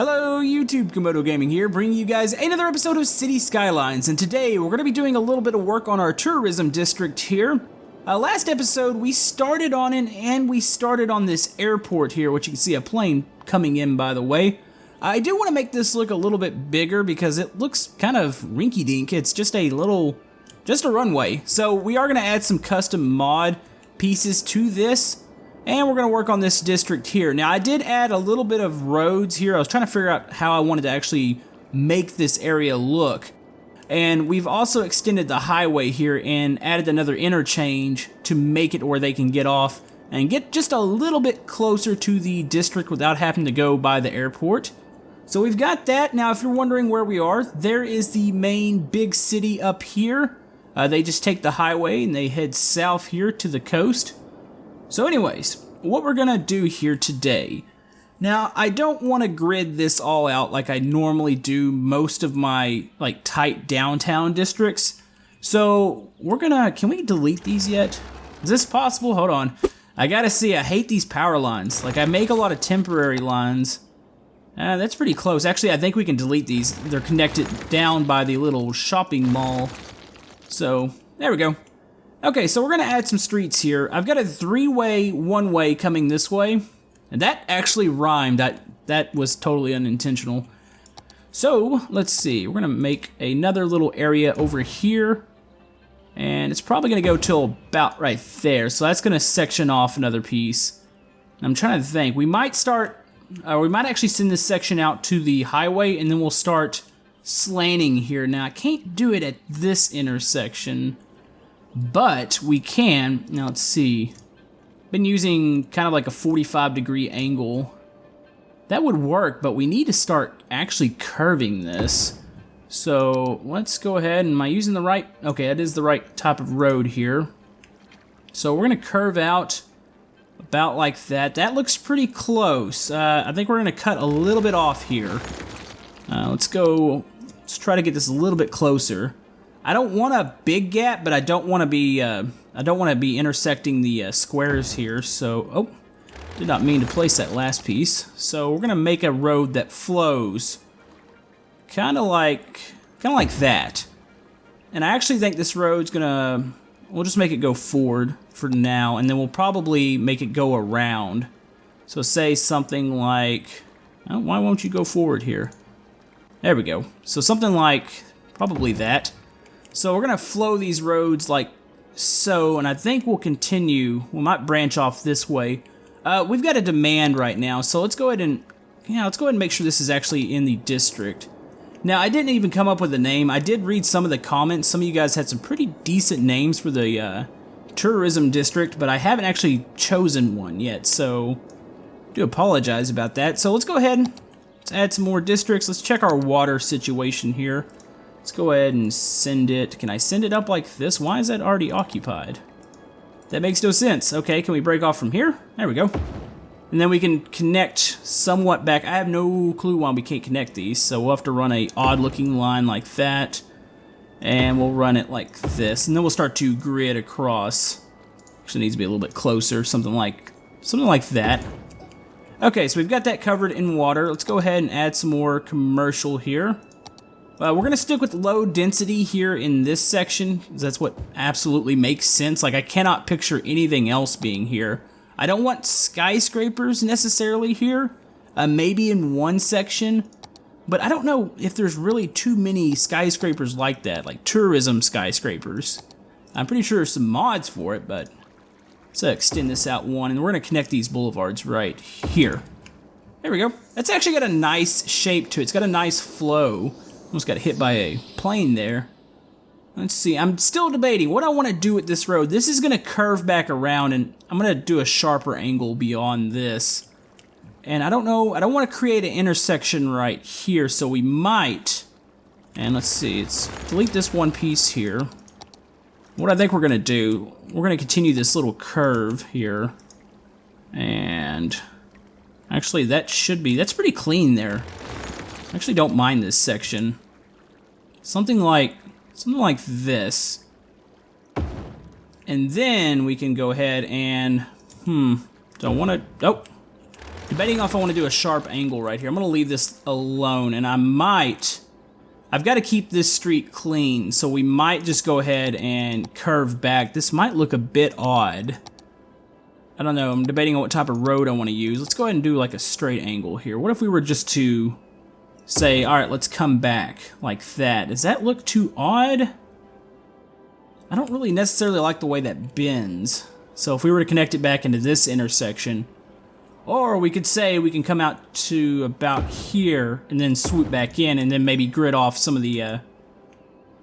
Hello YouTube, Camodo Gaming here, bringing you guys another episode of City Skylines, and today we're going to be doing a little bit of work on our tourism district here. Last episode we started on it, and we started on this airport here, which you can see a plane coming in, by the way. I do want to make this look a little bit bigger because it looks kind of rinky-dink. It's just a runway. So we are going to add some custom mod pieces to this. And we're going to work on this district here. Now, I did add a little bit of roads here. I was trying to figure out how I wanted to actually make this area look. And we've also extended the highway here and added another interchange to make it where they can get off and get just a little bit closer to the district without having to go by the airport. So we've got that. Now, if you're wondering where we are, there is the main big city up here. They just take the highway and they head south here to the coast. So anyways, what we're gonna do here today. Now, I don't want to grid this all out like I normally do most of my tight downtown districts. So we're gonna, can we delete these yet? Is this possible? Hold on. I gotta see, I hate these power lines. I make a lot of temporary lines. That's pretty close. Actually, I think we can delete these. They're connected down by the little shopping mall. So, there we go. Okay, so we're going to add some streets here. I've got a three-way, one-way coming this way. And that actually rhymed. That was totally unintentional. So, let's see. We're going to make another little area over here. And it's probably going to go till about right there. So that's going to section off another piece. I'm trying to think. We might actually send this section out to the highway, and then we'll start slanting here. Now, I can't do it at this intersection. But we can, now let's see, been using kind of like a 45-degree angle. That would work, but we need to start actually curving this. So let's go ahead, and am I using the right, okay, that is the right type of road here. So we're gonna curve out about like that. That looks pretty close. I think we're gonna cut a little bit off here. Let's try to get this a little bit closer. I don't want a big gap, but I don't want to be intersecting the squares here. So, oh, did not mean to place that last piece. So we're gonna make a road that flows, kind of like that. And I actually think this road's we'll just make it go forward for now, and then we'll probably make it go around. So say something like, oh, why won't you go forward here? There we go. So something like probably that. So we're going to flow these roads like so, and I think we'll continue. We might branch off this way. We've got a demand right now, so let's go ahead and make sure this is actually in the district. Now, I didn't even come up with a name. I did read some of the comments. Some of you guys had some pretty decent names for the tourism district, but I haven't actually chosen one yet, so I do apologize about that. So let's go ahead and let's add some more districts. Let's check our water situation here. Let's go ahead and send it. Can I send it up like this? Why is that already occupied? That makes no sense. Okay, can we break off from here? There we go. And then we can connect somewhat back. I have no clue why we can't connect these, so we'll have to run a odd looking line like that. And we'll run it like this. And then we'll start to grid across. Actually needs to be a little bit closer, something like that. Okay, so we've got that covered in water. Let's go ahead and add some more commercial here. We're going to stick with low density here in this section. That's what absolutely makes sense. I cannot picture anything else being here. I don't want skyscrapers necessarily here. Maybe in one section. But I don't know if there's really too many skyscrapers like that. Like tourism skyscrapers. I'm pretty sure there's some mods for it, but let's extend this out one. And we're going to connect these boulevards right here. There we go. That's actually got a nice shape to it. It's got a nice flow. Almost got hit by a plane there. Let's see, I'm still debating what I want to do with this road. This is going to curve back around, and I'm going to do a sharper angle beyond this. And I don't know, I don't want to create an intersection right here, so we might, and let's see, let's delete this one piece here. What I think we're going to do, we're going to continue this little curve here. And actually that's pretty clean there. I actually don't mind this section. Something like this. And then we can go ahead and, don't want to, oh. Debating if I want to do a sharp angle right here. I'm going to leave this alone, and I've got to keep this street clean, so we might just go ahead and curve back. This might look a bit odd. I don't know, I'm debating on what type of road I want to use. Let's go ahead and do like a straight angle here. What if we were just to say, all right, let's come back like that. Does that look too odd? I don't really necessarily like the way that bends. So if we were to connect it back into this intersection, or we could say we can come out to about here and then swoop back in and then maybe grid off some of the,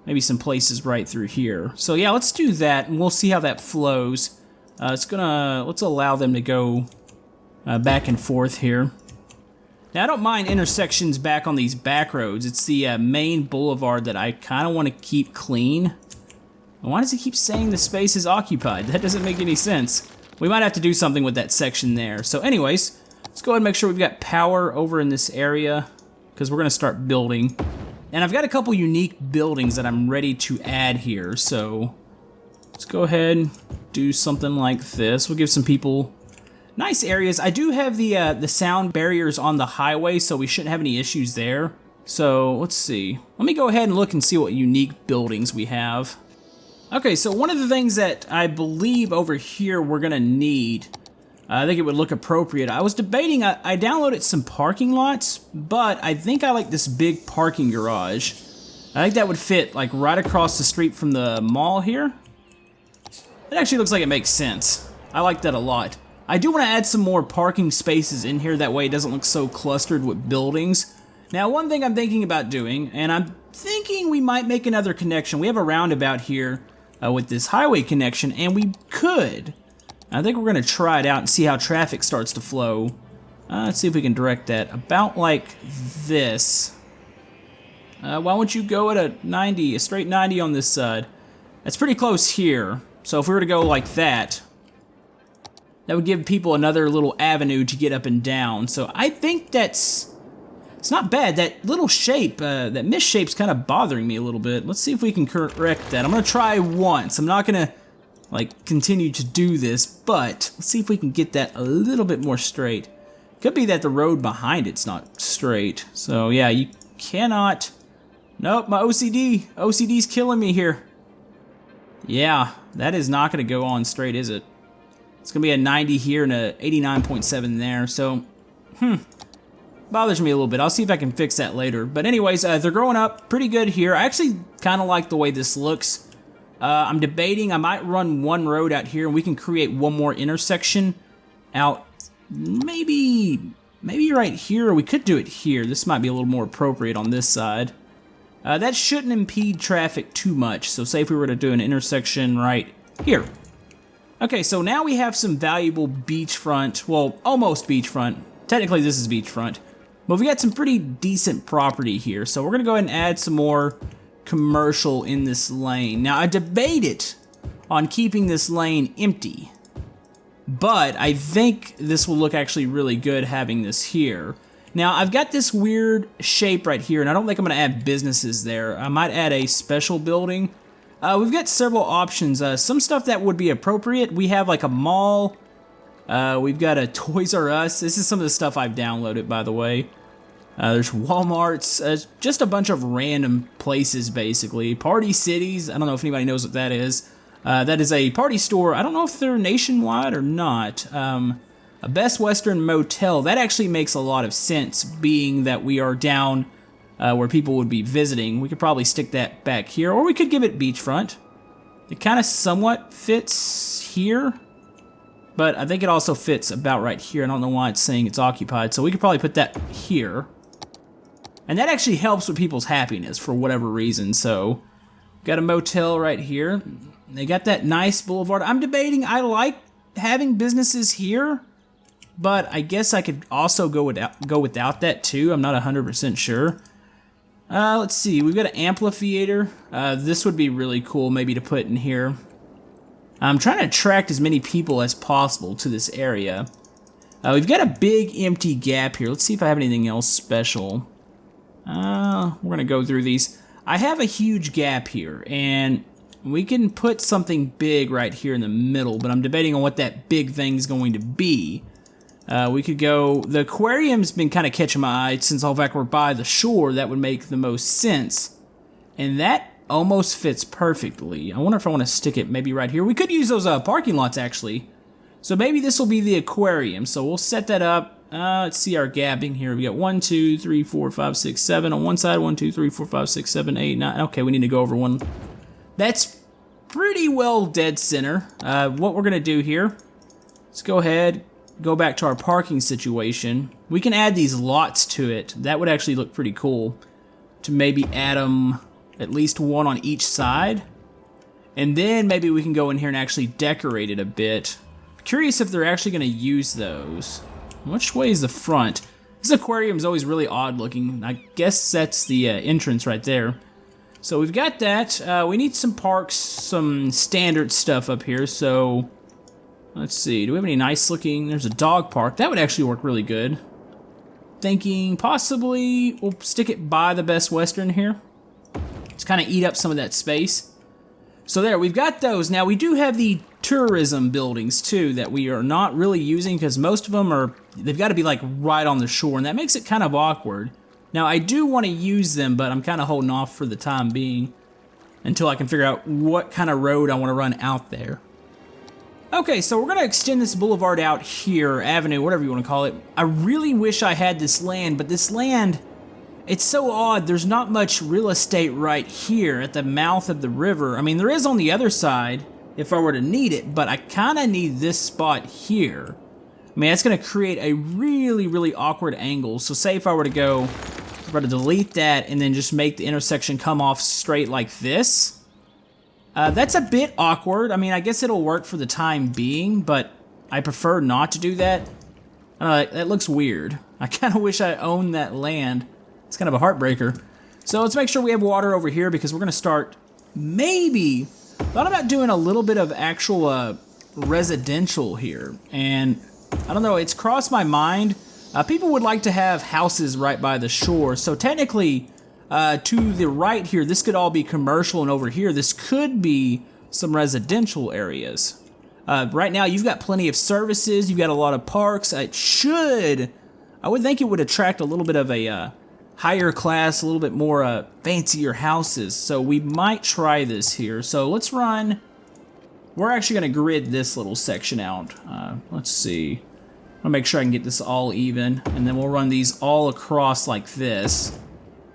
maybe some places right through here. So yeah, let's do that and we'll see how that flows. Let's allow them to go back and forth here. Now I don't mind intersections back on these back roads. It's the main boulevard that I kind of want to keep clean. Why does it keep saying the space is occupied? That doesn't make any sense. We might have to do something with that section there. So anyways, let's go ahead and make sure we've got power over in this area because we're going to start building. And I've got a couple unique buildings that I'm ready to add here. So let's go ahead and do something like this. We'll give some people nice areas. I do have the sound barriers on the highway, so we shouldn't have any issues there. So let's see. Let me go ahead and look and see what unique buildings we have. Okay, so one of the things that I believe over here we're gonna need, I think it would look appropriate. I was debating, I downloaded some parking lots, but I think I like this big parking garage. I think that would fit like right across the street from the mall here. It actually looks like it makes sense. I like that a lot. I do want to add some more parking spaces in here, that way it doesn't look so clustered with buildings. Now, one thing I'm thinking about doing, and I'm thinking we might make another connection. We have a roundabout here with this highway connection, and we could. I think we're going to try it out and see how traffic starts to flow. Let's see if we can direct that about like this. Why don't you go at a straight 90 on this side? That's pretty close here. So if we were to go like that, that would give people another little avenue to get up and down. So I think it's not bad. That little shape, that misshape's kind of bothering me a little bit. Let's see if we can correct that. I'm gonna try once. I'm not gonna like continue to do this, but let's see if we can get that a little bit more straight. Could be that the road behind it's not straight. So yeah, you cannot. Nope, my OCD's killing me here. Yeah, that is not gonna go on straight, is it? It's gonna be a 90 here and a 89.7 there. So, bothers me a little bit. I'll see if I can fix that later. But anyways, they're growing up pretty good here. I actually kind of like the way this looks. I'm debating I might run one road out here and we can create one more intersection out maybe right here, or we could do it here. This might be a little more appropriate on this side. That shouldn't impede traffic too much. So say if we were to do an intersection right here. Okay, so now we have some valuable beachfront, well, almost beachfront. Technically this is beachfront. But we got some pretty decent property here, so we're gonna go ahead and add some more commercial in this lane. Now, I debated on keeping this lane empty, but I think this will look actually really good having this here. Now, I've got this weird shape right here, and I don't think I'm gonna add businesses there. I might add a special building. We've got several options. Some stuff that would be appropriate. We have like a mall. We've got a Toys R Us. This is some of the stuff I've downloaded, by the way. There's Walmarts, just a bunch of random places, basically. Party Cities, I don't know if anybody knows what that is. That is a party store. I don't know if they're nationwide or not. A Best Western Motel, that actually makes a lot of sense, being that we are down where people would be visiting. We could probably stick that back here, or we could give it beachfront. It kind of somewhat fits here. But I think it also fits about right here. I don't know why it's saying it's occupied. So we could probably put that here. And that actually helps with people's happiness for whatever reason. So, got a motel right here. They got that nice boulevard. I'm debating, I like having businesses here. But I guess I could also go without that too. I'm not 100% sure. Let's see, we've got an amphitheater. This would be really cool maybe to put in here. I'm trying to attract as many people as possible to this area. We've got a big empty gap here. Let's see if I have anything else special. We're going to go through these. I have a huge gap here, and we can put something big right here in the middle, but I'm debating on what that big thing's going to be. We could go, the aquarium's been kind of catching my eye since all fact we're by the shore. That would make the most sense. And that almost fits perfectly. I wonder if I want to stick it maybe right here. We could use those parking lots actually. So maybe this will be the aquarium. So we'll set that up. Let's see our gapping here. We got 1, 2, 3, 4, 5, 6, 7 on one side. 1, 2, 3, 4, 5, 6, 7, 8, 9. Okay, we need to go over one. That's pretty well dead center. What we're going to do here, let's go ahead, go back to our parking situation. We can add these lots to it. That would actually look pretty cool to maybe add them at least one on each side. And then maybe we can go in here and actually decorate it a bit. Curious if they're actually going to use those. Which way is the front? This aquarium is always really odd looking. I guess that's the entrance right there. So we've got that. We need some parks, some standard stuff up here. So let's see. Do we have any nice looking? There's a dog park. That would actually work really good. Thinking possibly we'll stick it by the Best Western here. Just kind of eat up some of that space. So there, we've got those. Now we do have the tourism buildings too that we are not really using because most of them are, they've got to be like right on the shore, and that makes it kind of awkward. Now I do want to use them, but I'm kind of holding off for the time being until I can figure out what kind of road I want to run out there. Okay, so we're going to extend this boulevard out here, avenue, whatever you want to call it. I really wish I had this land, but this land, it's so odd. There's not much real estate right here at the mouth of the river. I mean, there is on the other side if I were to need it, but I kind of need this spot here. I mean, that's going to create a really, really awkward angle. So say if I were to go, if I were to delete that and then just make the intersection come off straight like this, that's a bit awkward. I mean, I guess it'll work for the time being, but I prefer not to do that. That looks weird. I kind of wish I owned that land. It's kind of a heartbreaker. So let's make sure we have water over here because we're going to start maybe, thought about doing a little bit of actual residential here. And I don't know, it's crossed my mind. People would like to have houses right by the shore. So technically, to the right here, this could all be commercial, and over here, this could be some residential areas. Right now, you've got plenty of services. You've got a lot of parks. I would think it would attract a little bit of a higher class, a little bit more fancier houses. So we might try this here. So let's run. We're actually going to grid this little section out. Let's see. I'll make sure I can get this all even, and then we'll run these all across like this.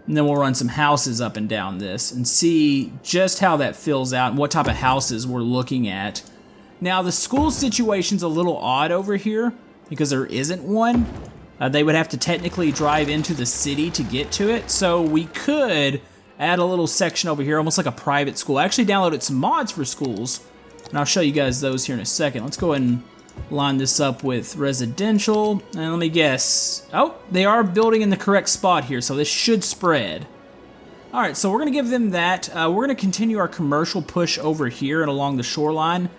And then we'll run some houses up and down this and see just how that fills out and what type of houses we're looking at. Now, the school situation's a little odd over here because there isn't one. They would have to technically drive into the city to get to it. So we could add a little section over here, almost like a private school. I actually downloaded some mods for schools, and I'll show you guys those here in a second. Let's go ahead and line this up with residential, and let me guess. Oh, they are building in the correct spot here, so this should spread. All right, so we're gonna give them that. We're gonna continue our commercial push over here and along the shoreline.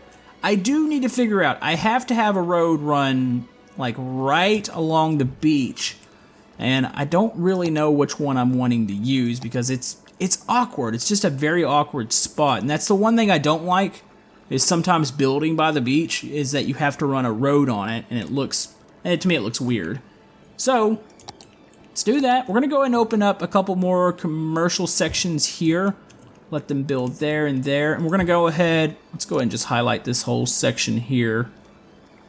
I do need to figure out, I have to have a road run like right along the beach, and I don't really know which one I'm wanting to use because it's awkward. It's just a very awkward spot, and that's the one thing I don't like. Is sometimes building by the beach is that you have to run a road on it, and to me it looks weird. So let's do that. We're gonna go ahead and open up a couple more commercial sections here. Let them build there and there, and we're gonna go ahead, let's go ahead and just highlight this whole section here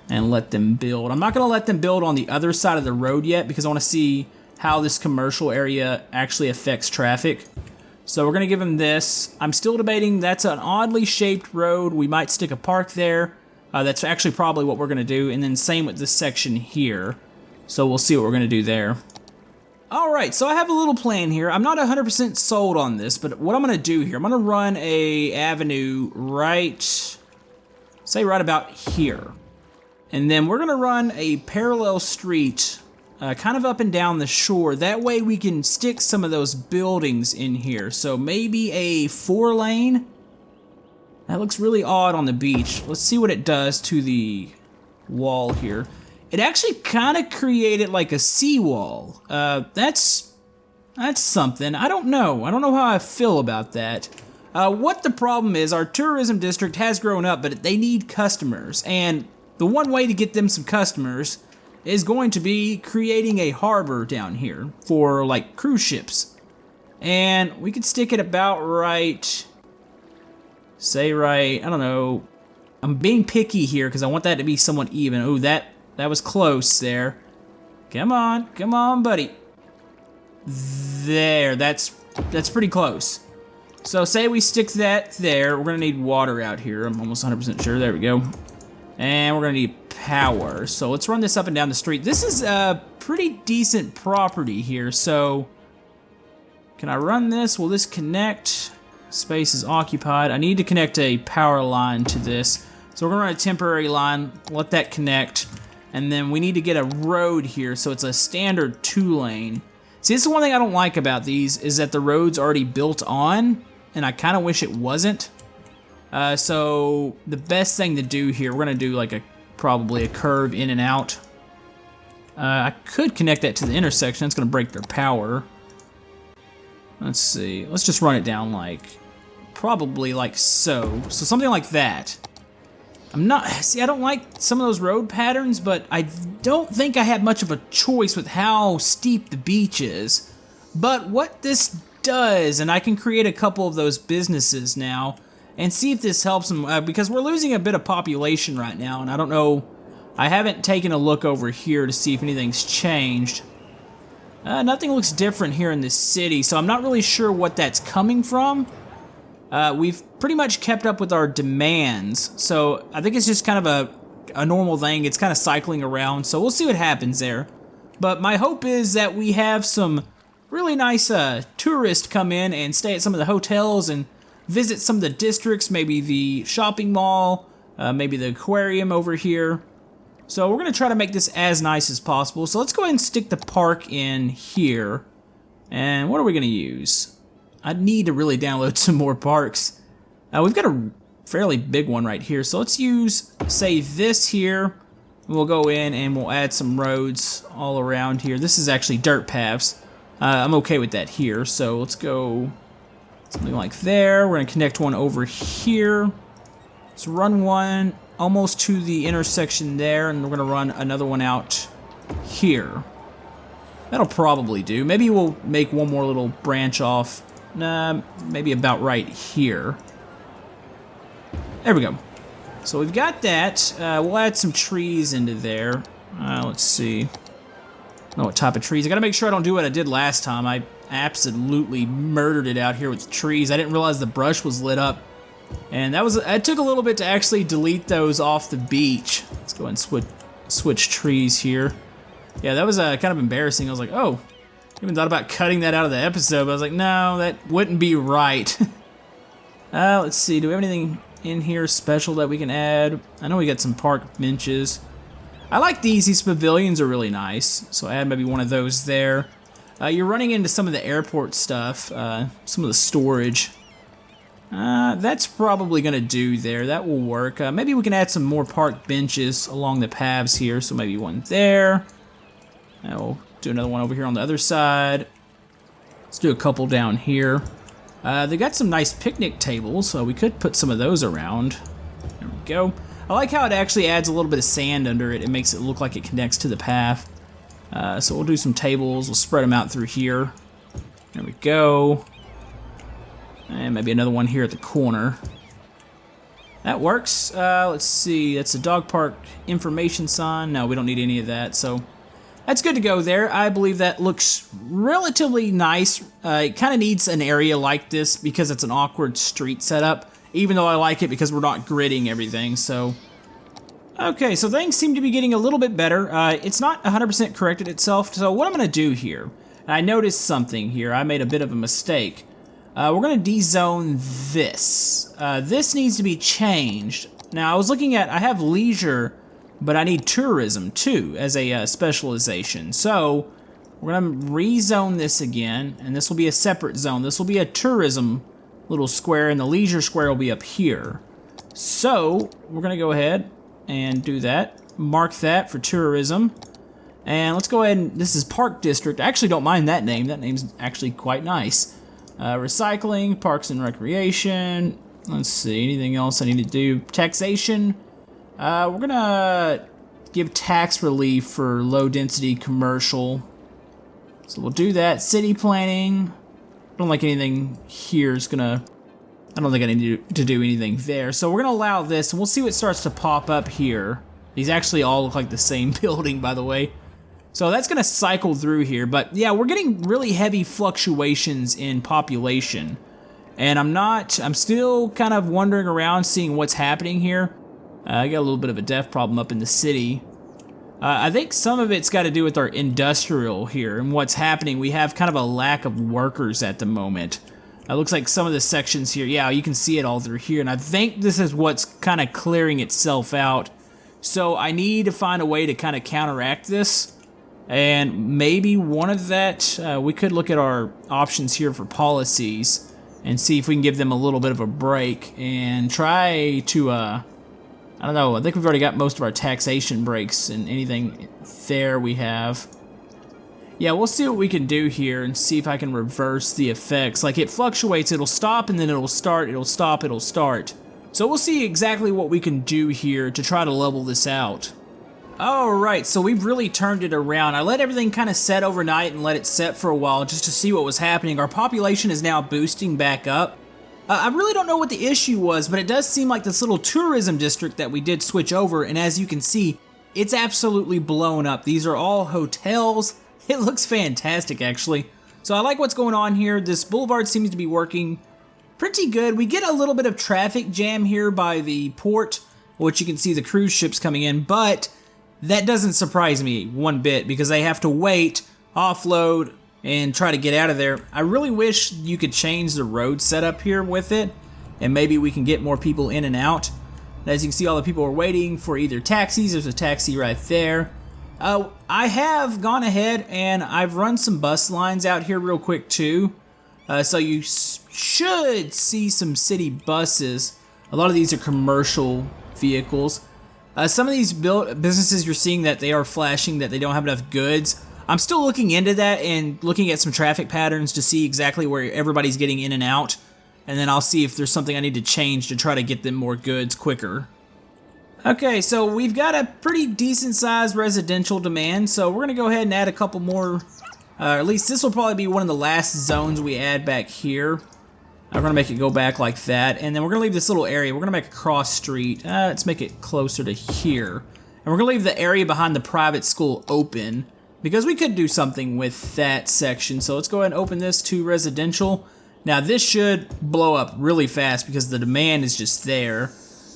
and let them build. I'm not gonna let them build on the other side of the road yet because I wanna see how this commercial area actually affects traffic. So we're going to give them this. I'm still debating. That's an oddly shaped road. We might stick a park there. That's actually probably what we're going to do. And then same with this section here. So we'll see what we're going to do there. All right, so I have a little plan here. I'm not 100% sold on this, but what I'm going to do here, I'm going to run a avenue right about here. And then we're going to run a parallel street kind of up and down the shore. That way we can stick some of those buildings in here. So maybe a 4-lane. That looks really odd on the beach. Let's see what it does to the wall here. It actually kind of created like a seawall. That's something. I don't know. I don't know how I feel about that. What the problem is, our tourism district has grown up, but they need customers. And the one way to get them some customers is going to be creating a harbor down here for like cruise ships. And we could stick it about right, say right, I don't know. I'm being picky here because I want that to be somewhat even. Oh, that was close there. Come on, buddy. There, that's pretty close. So say we stick that there, we're gonna need water out here. I'm almost 100% sure, there we go. And we're gonna need power. So let's run this up and down the street. This is a pretty decent property here, so can I run this? Will this connect? Space is occupied. I need to connect a power line to this. So we're gonna run a temporary line, let that connect, and then we need to get a road here, so it's a standard 2-lane. See, this is one thing I don't like about these, is that the road's already built on, and I kind of wish it wasn't. So the best thing to do here, we're gonna do like probably a curve in and out. I could connect that to the intersection, that's gonna break their power. Let's see, let's just run it down like, probably like so. So something like that. I don't like some of those road patterns, but I don't think I have much of a choice with how steep the beach is. But what this does, and I can create a couple of those businesses now, and see if this helps them, because we're losing a bit of population right now, and I don't know, I haven't taken a look over here to see if anything's changed. Nothing looks different here in this city, so I'm not really sure what that's coming from. We've pretty much kept up with our demands, so I think it's just kind of a normal thing. It's kind of cycling around, so we'll see what happens there. But my hope is that we have some really nice tourists come in and stay at some of the hotels and visit some of the districts, maybe the shopping mall, maybe the aquarium over here. So we're going to try to make this as nice as possible. So let's go ahead and stick the park in here. And what are we going to use? I need to really download some more parks. We've got a fairly big one right here, so let's use, say, this here. We'll go in and we'll add some roads all around here. This is actually dirt paths. I'm okay with that here, so let's go something like there. We're gonna connect one over here. Let's run one almost to the intersection there, and we're gonna run another one out here. That'll probably do. Maybe we'll make one more little branch off. Maybe about right here. There we go. So we've got that. We'll add some trees into there. Let's see. I don't know what type of trees. I gotta make sure I don't do what I did last time. I absolutely murdered it out here with trees. I didn't realize the brush was lit up. And it took a little bit to actually delete those off the beach. Let's go ahead and switch trees here. Yeah, that was kind of embarrassing. I was like, oh. I even thought about cutting that out of the episode, but I was like, no, that wouldn't be right. Let's see, do we have anything in here special that we can add? I know we got some park benches. I like these pavilions are really nice, so add maybe one of those there. You're running into some of the airport stuff, some of the storage. That's probably gonna do there, that will work. Maybe we can add some more park benches along the paths here, so maybe one there. We'll do another one over here on the other side. Let's do a couple down here. They got some nice picnic tables, so we could put some of those around. There we go. I like how it actually adds a little bit of sand under it. It makes it look like it connects to the path. So we'll do some tables. We'll spread them out through here. There we go. And maybe another one here at the corner. That works. Let's see. That's a dog park information sign. No, we don't need any of that, so that's good to go there. I believe that looks relatively nice. It kind of needs an area like this because it's an awkward street setup, even though I like it because we're not gridding everything, so. Okay, so things seem to be getting a little bit better. It's not 100% corrected itself, so what I'm gonna do here, and I noticed something here, I made a bit of a mistake. We're gonna dezone this. This needs to be changed. Now, I have leisure, but I need tourism too as a specialization. So we're gonna rezone this again, and this will be a separate zone. This will be a tourism little square, and the leisure square will be up here. So we're gonna go ahead and do that. Mark that for tourism. And let's go ahead and, this is Park District. I actually don't mind that name. That name's actually quite nice. Recycling, Parks and Recreation. Let's see, anything else I need to do? Taxation. We're gonna give tax relief for low density commercial. So we'll do that. City planning. I don't think anything here is gonna, I don't think I need to do anything there. So we're gonna allow this, and we'll see what starts to pop up here. These actually all look like the same building, by the way. So that's gonna cycle through here, but yeah, we're getting really heavy fluctuations in population. And I'm still kind of wandering around seeing what's happening here. I got a little bit of a death problem up in the city. I think some of it's got to do with our industrial here and what's happening. We have kind of a lack of workers at the moment. It looks like some of the sections here, yeah, you can see it all through here, and I think this is what's kind of clearing itself out. So I need to find a way to kind of counteract this, and maybe one of that, we could look at our options here for policies and see if we can give them a little bit of a break and try to, I don't know, I think we've already got most of our taxation breaks and anything there we have. Yeah, we'll see what we can do here and see if I can reverse the effects. Like, it fluctuates, it'll stop, and then it'll start, it'll stop, it'll start. So we'll see exactly what we can do here to try to level this out. Alright, so we've really turned it around. I let everything kind of set overnight and let it set for a while just to see what was happening. Our population is now boosting back up. I really don't know what the issue was, but it does seem like this little tourism district that we did switch over, and as you can see, it's absolutely blown up. These are all hotels. It looks fantastic, actually. So I like what's going on here. This boulevard seems to be working pretty good. We get a little bit of traffic jam here by the port, which you can see the cruise ships coming in, but that doesn't surprise me one bit because they have to wait, offload, and try to get out of there. I really wish you could change the road setup here with it, and maybe we can get more people in and out. As you can see, all the people are waiting for either taxis. There's a taxi right there. I have gone ahead and I've run some bus lines out here real quick too. So you should see some city buses. A lot of these are commercial vehicles. Some of these businesses you're seeing that they are flashing that they don't have enough goods. I'm still looking into that and looking at some traffic patterns to see exactly where everybody's getting in and out. And then I'll see if there's something I need to change to try to get them more goods quicker. Okay, so we've got a pretty decent sized residential demand, so we're gonna go ahead and add a couple more. At least this will probably be one of the last zones we add back here. We're gonna make it go back like that, and then we're gonna leave this little area. We're gonna make a cross street. Let's make it closer to here. And we're gonna leave the area behind the private school open, because we could do something with that section. So let's go ahead and open this to residential. Now this should blow up really fast because the demand is just there.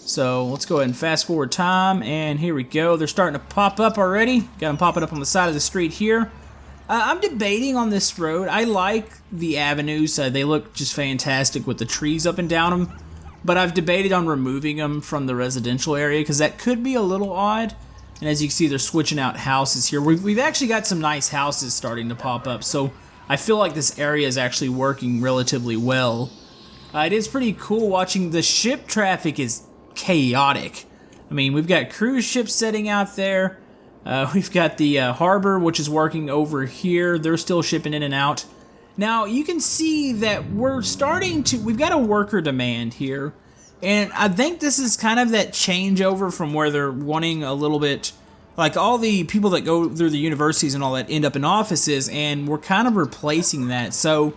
So let's go ahead and fast forward time, and here we go. They're starting to pop up already. Got them popping up on the side of the street here. I'm debating on this road. I like the avenues. They look just fantastic with the trees up and down them. But I've debated on removing them from the residential area because that could be a little odd. And as you can see, they're switching out houses here. We've actually got some nice houses starting to pop up. So I feel like this area is actually working relatively well. It is pretty cool watching. The ship traffic is chaotic. I mean, we've got cruise ships setting out there. We've got the harbor, which is working over here. They're still shipping in and out. Now, you can see that we've got a worker demand here. And I think this is kind of that changeover from where they're wanting a little bit, like all the people that go through the universities and all that end up in offices, and we're kind of replacing that. So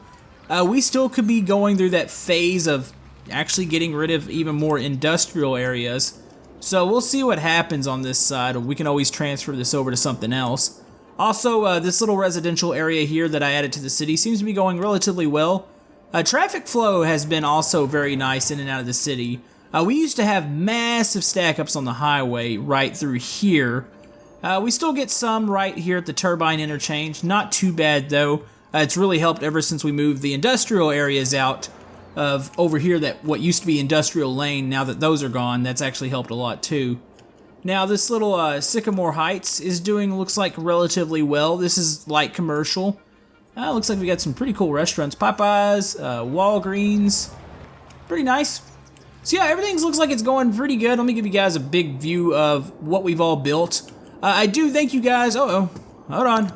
we still could be going through that phase of actually getting rid of even more industrial areas. So we'll see what happens on this side. We can always transfer this over to something else. Also, this little residential area here that I added to the city seems to be going relatively well. Traffic flow has been also very nice in and out of the city. We used to have massive stack-ups on the highway right through here. We still get some right here at the turbine interchange. Not too bad though. It's really helped ever since we moved the industrial areas out of over here, that what used to be industrial lane. Now that those are gone, that's actually helped a lot too. Now this little Sycamore Heights is doing, looks like, relatively well. This is light commercial. Looks like we got some pretty cool restaurants. Popeyes, Walgreens. Pretty nice. So yeah, everything looks like it's going pretty good. Let me give you guys a big view of what we've all built. I do thank you guys. Hold on.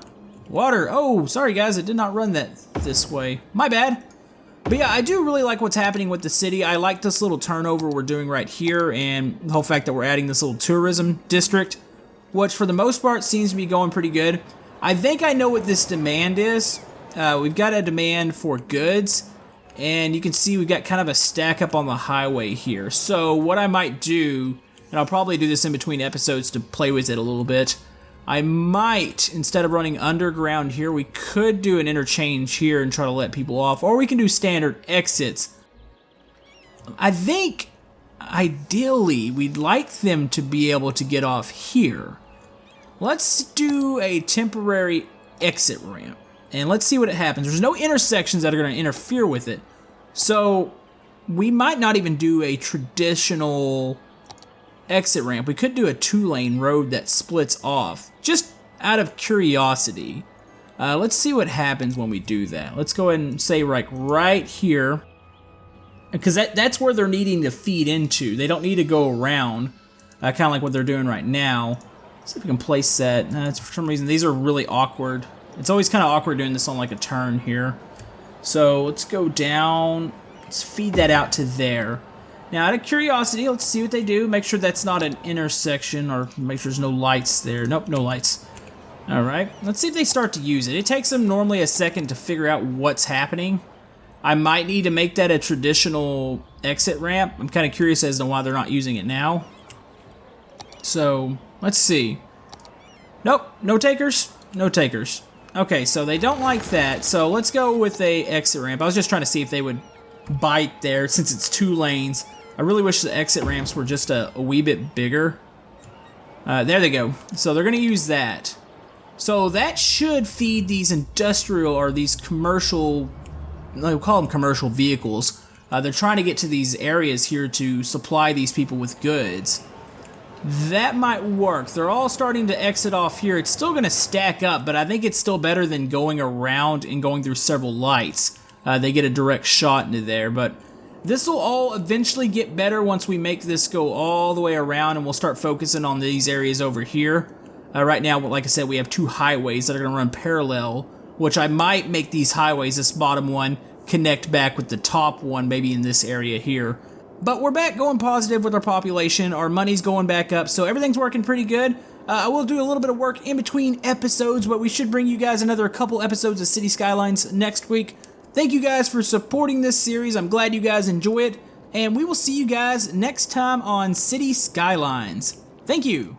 Water. Oh, sorry guys, I did not run that this way. My bad. But yeah, I do really like what's happening with the city. I like this little turnover we're doing right here, and the whole fact that we're adding this little tourism district. which for the most part seems to be going pretty good. I think I know what this demand is. We've got a demand for goods, and you can see we've got kind of a stack up on the highway here. So what I might do, and I'll probably do this in between episodes to play with it a little bit, I might, instead of running underground here, we could do an interchange here and try to let people off, or we can do standard exits. I think, ideally, we'd like them to be able to get off here. Let's do a temporary exit ramp, and let's see what happens. There's no intersections that are going to interfere with it, so we might not even do a traditional exit ramp. We could do a 2-lane road that splits off, just out of curiosity. Let's see what happens when we do that. Let's go ahead and say right here, because that's where they're needing to feed into. They don't need to go around, kind of like what they're doing right now. Let's see if we can place that. For some reason, these are really awkward. It's always kind of awkward doing this on like a turn here. So let's go down. Let's feed that out to there. Now, out of curiosity, let's see what they do. Make sure that's not an intersection, or make sure there's no lights there. Nope, no lights. All right, let's see if they start to use it. It takes them normally a second to figure out what's happening. I might need to make that a traditional exit ramp. I'm kind of curious as to why they're not using it now. So, let's see. Nope, no takers, no takers. Okay, so they don't like that, so let's go with a exit ramp. I was just trying to see if they would bite there, since it's 2 lanes. I really wish the exit ramps were just a wee bit bigger. There they go. So they're going to use that. So that should feed these industrial, or these commercial, we'll call them commercial vehicles. They're trying to get to these areas here to supply these people with goods. That might work. They're all starting to exit off here. It's still going to stack up, but I think it's still better than going around and going through several lights. They get a direct shot into there, but this will all eventually get better once we make this go all the way around, and we'll start focusing on these areas over here. Right now, like I said, we have 2 highways that are going to run parallel, which I might make these highways, this bottom one, connect back with the top one, maybe in this area here. But we're back going positive with our population. Our money's going back up, so everything's working pretty good. I will do a little bit of work in between episodes, but we should bring you guys another couple episodes of City Skylines next week. Thank you guys for supporting this series. I'm glad you guys enjoy it, and we will see you guys next time on City Skylines. Thank you.